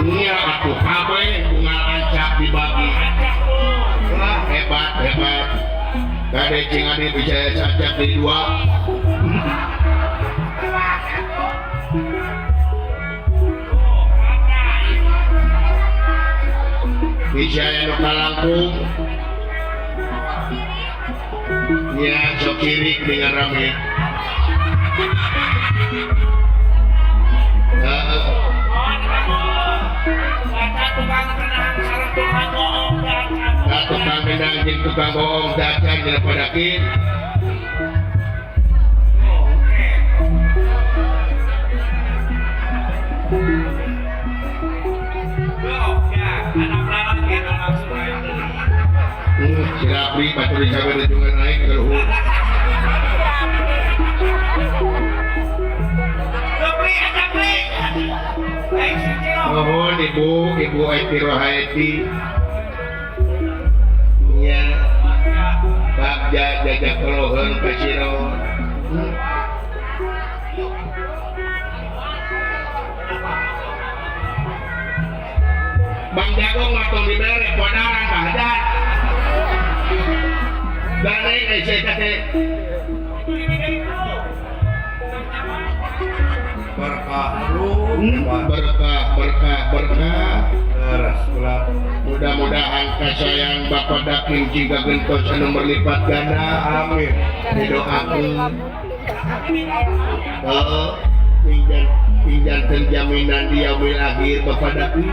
Iya atuh kabeh bunga ancak dibagi. Wah hebat hebat. Kade cing ade bisa sajak di dua. Bisa anu kalangkung. Ya sok kiri dengan rame. Tukang gendang jeung tukang bohong dacan dina padakin. Si Rapri batur disabar juga naik ke luhur. Mohon ibu Eti Rohaiti. Iya. Bagja jajak keluhun kasiro. Bang Jagong matong dibere podaran badan. Ganai saya kata berkah mudah-mudahan kasayang Bapak Dakin jika gentos anu berlipat ganda amin didoakeun pinjam jaminan dia wil akhir Bapak Dakin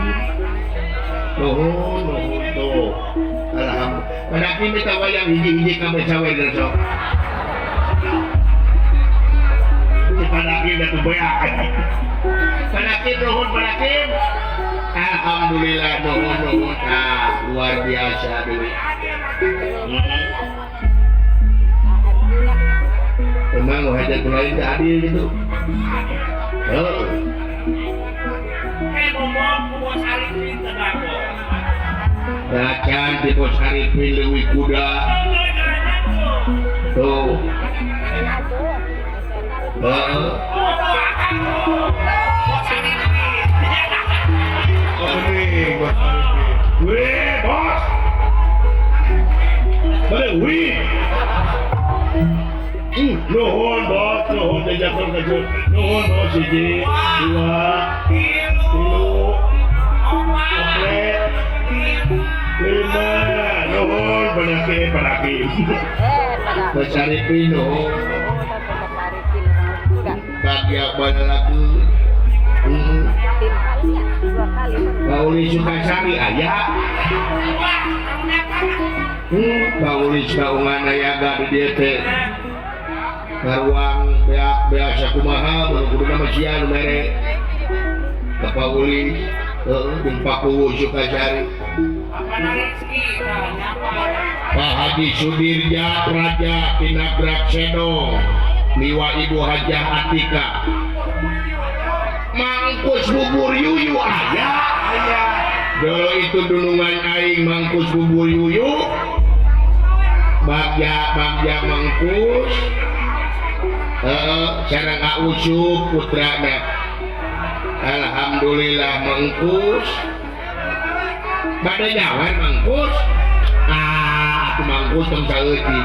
nuhun tuh alhamdulillah Dakin minta wayang hiji-hiji kabeh sawe sok Padakin dan tubayakan Padakin nuhun Padakin alhamdulillah nuhun luar biasa dulu memang hajat lain tak adil gitu dacan di Bos Arifin Lewi Kuda tuh Wih, bos. Wih. Nuhun bos, nuhun jajakan kajut. Nuhun bos hiji, dua, tilu, empat, lima. Nuhun padakin. Besari pino. Bagya balalaku. Bauli Sukasari ayah Bauli Kaungan ayaga di dia teh karuang biasa kumaha kudu nama sian mere ka Bauli jeung Pakuwu Sukasari Pak Haji Sudirja Raja Tinagrak Sedong Liwa Ibu Hajah Atika Mangkus bubur yuyu ayah dulu itu dunungan aing mangkus bubur yuyu bagja mangkus sareng Ausup putrana alhamdulillah mangkus bade jawan mangkus aku mangkus tong saeuti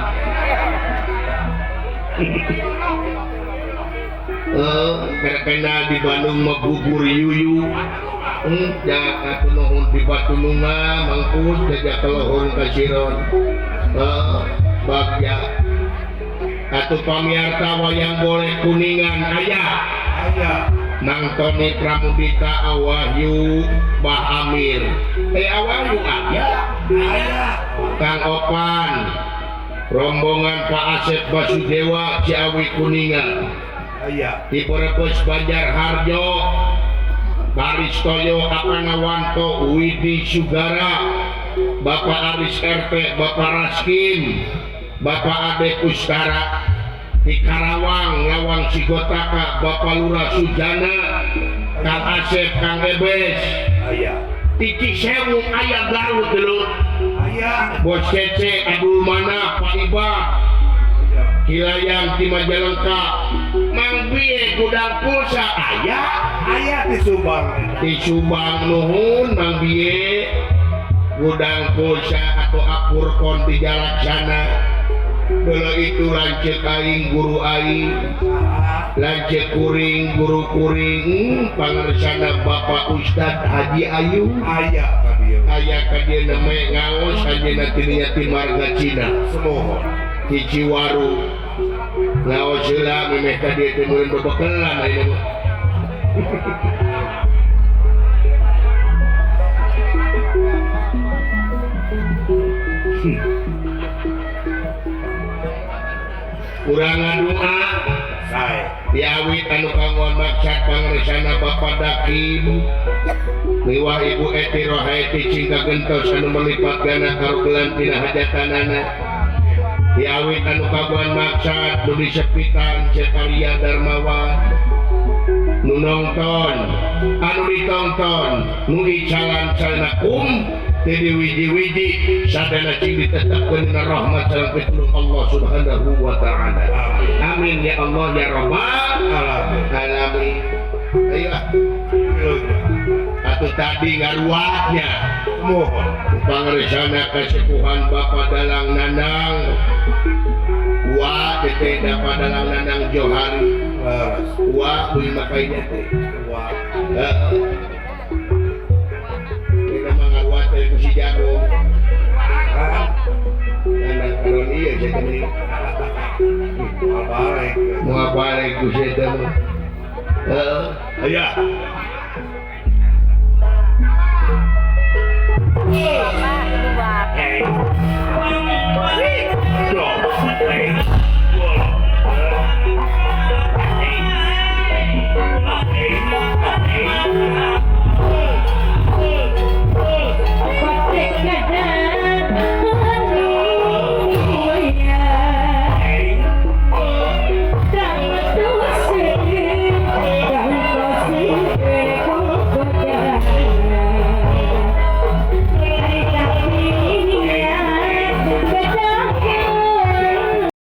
kena di Bandung mah bubur yuyu jaka nuhun di Batulunga mangkus jajak keluhun kasiron bagja atuh pamiarta wayang boleh kuningan ayah Nang Tony Pramudita Awahyu Bah Amir Awahyu ayah Kang Opan rombongan Pak Asep Basudewa Ciawi Kuningan di Brebes Banjar Harjo Baristoyo Apanawanto Widi Sugara Bapak Aris RT Bapak Raskim Bapak Ade Kustara di Karawang Lawang Sigotaka Bapak Lurah Sujana Kang Asep Kang Ebes Tiki Sewu Ayah Garut dulu Bos Cece Abdul Mana Pak Iba Hilayang di Majalengka Mang jeung piye gudang pulsa aya di Subang. di Subang nuhun Mang Biye gudang pulsa atau akur kon di Jalaksana kalau itu lancet aing guru aing lancet kuring guru kuring pangersana Bapak Ustad Haji Ayu aya ka dieu namanya ngaos ajeuna tininya ti marga Cina Semohon di Ciwaru ngaos heula memeh ka dieu teh meureun bebekelan ayeuna mah kurang doa diawit anu kanggoan maksad pangersana Bapak Dakim liwah Ibu Eti Rohaiti Cingka Gentos anu melipat gana karugelan tina hajatanana diawit anu kanggoan maksad nu disepitan Cetaria Darmawan nu nongton anu ditonton nu icalan-calana jadi wiji-wiji sadana cing ditetapkeun dina rahmat sareng pitulung Allah Subhanahu wa taala. Amin ya Allah ya rabbal alamin. Ayolah. Atuh tadi ngaruahnya mohon pangersana kasepuhan Bapak Dalang Nanang wa teh Bapak Dalang Nanang Johari wa kuy makainya teh wa si jago anak karon iya saya temen mau apa lagi saya temen ayah